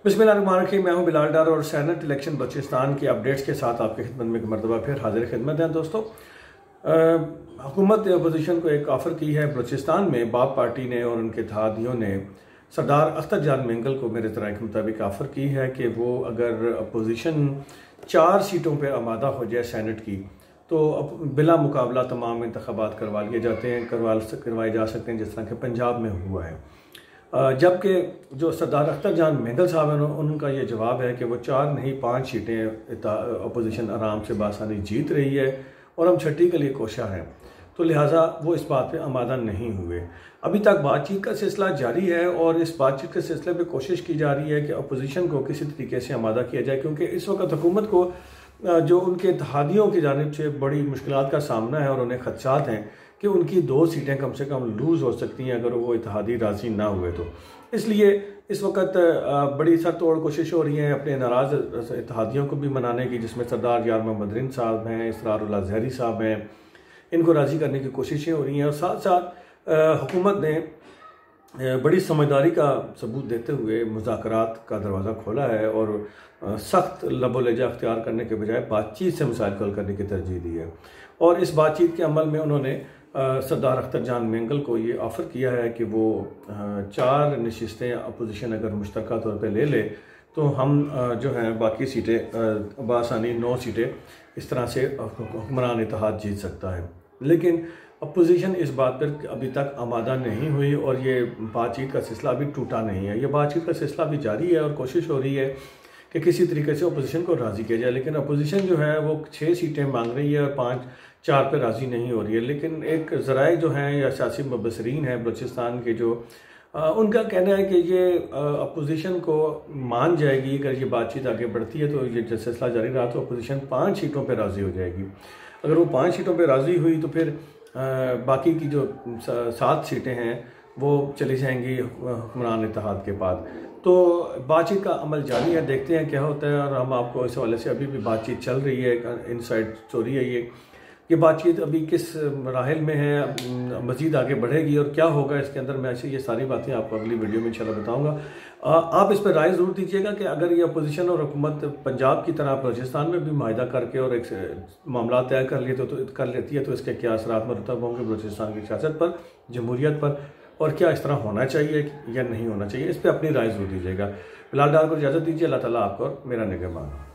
बिस्मिल्लाहिर्रहमानिर्रहीम। मैं हूं बिलाल डार और सेनेट इलेक्शन बलूचिस्तान की अपडेट्स के साथ आपकी खिदमत में एक मरतबा फिर हाजिर खिदमत है। दोस्तों, हुकूमत ने अपोजिशन को एक ऑफ़र की है बलूचिस्तान में। बाप पार्टी ने और उनके इत्तेहादियों ने सरदार अख्तर जान मेंगल को मेरे ज़राए के मुताबिक ऑफ़र की है कि वो अगर अपोजिशन 4 सीटों पर आमादा हो जाए सेनेट की, तो बिला मुकाबला तमाम इंतखाबात करवाए जा सकते हैं, जिस तरह के पंजाब में हुआ है। जबकि जो सरदार अख्तर जान मेंगल साहब हैं, उनका ये जवाब है कि वो 4 नहीं 5 सीटें अपोजिशन आराम से बासानी जीत रही है और हम छठी के लिए कोशा हैं, तो लिहाजा वो इस बात पे आमादा नहीं हुए। अभी तक बातचीत का सिलसिला जारी है और इस बातचीत के सिलसिले में कोशिश की जा रही है कि अपोजिशन को किसी तरीके से आमादा किया जाए, क्योंकि इस वक्त हुकूमत को जो उनके इत्तेहादियों की जानिब से बड़ी मुश्किलात का सामना है और उन्हें खदशात हैं कि उनकी 2 सीटें कम से कम लूज़ हो सकती हैं अगर वो इत्तेहादी राज़ी ना हुए तो। इसलिए इस वक्त बड़ी सर तोड़ कोशिश हो रही है अपने नाराज़ इत्तेहादियों को भी मनाने की, जिसमें सरदार यार मोहम्मद रिंद साहब हैं, इसरारुल्लाह ज़हरी साहब हैं। इनको राज़ी करने की कोशिशें हो रही हैं और साथ साथ हुकूमत ने बड़ी समझदारी का सबूत देते हुए मुज़ाकरात का दरवाज़ा खोला है और सख्त लबोलजा अख्तियार करने के बजाय बातचीत से मसाइल हल करने की तरजीह दी है। और इस बातचीत के अमल में उन्होंने सरदार अख्तर जान मेंगल को ये ऑफ़र किया है कि वो 4 नशिस्तें अपोजिशन अगर मुश्तरका तौर पे ले ले तो हम जो हैं बाकी सीटें बासानी 9 सीटें इस तरह से हुक्मरान इत्तेहाद जीत सकता है। लेकिन अपोजिशन इस बात पर अभी तक आमादा नहीं हुई और ये बातचीत का सिलसिला अभी टूटा नहीं है। ये बातचीत का सिलसिला अभी जारी है और कोशिश हो रही है कि किसी तरीके से अपोजिशन को राज़ी किया जाए। लेकिन अपोजिशन जो है वो 6 सीटें मांग रही है और 4 पे राज़ी नहीं हो रही है। लेकिन एक ज़राए जो हैं या सियासी मुबसरीन हैं बलूचिस्तान के, जो उनका कहना है कि ये अपोजिशन को मान जाएगी। अगर ये बातचीत आगे बढ़ती है तो ये सिलसिला जारी रहा तो अपोजिशन 5 सीटों पर राज़ी हो जाएगी। अगर वो 5 सीटों पर राज़ी हुई तो फिर बाकी की जो 7 सीटें हैं वो चली जाएंगी हुक्मरान इत्तेहाद के बाद। तो बातचीत का अमल जारी है, देखते हैं क्या होता है। और हम आपको इस हवाले से अभी भी बातचीत चल रही है, इनसाइड स्टोरी है ये बातचीत अभी किस राहल में है, मज़ीद आगे बढ़ेगी और क्या होगा इसके अंदर, मैं ऐसे ये सारी बातें आपको अगली वीडियो में इंशाल्लाह बताऊंगा। आप इस पर राय ज़रूर दीजिएगा कि अगर ये अपोजिशन और हुकूमत पंजाब की तरह बलूचिस्तान में भी माहिदा करके और एक मामला तय कर लेती है तो इसके क्या असरात मरतब होंगे बलूचिस्तान की सियासत पर, जमहूरियत पर, और क्या इस तरह होना चाहिए या नहीं होना चाहिए। इस पर अपनी राय ज़रूर दीजिएगा। बिलाल डार को इजाज़त दीजिए। अल्लाह ताला आपको और मेरा निगहबान।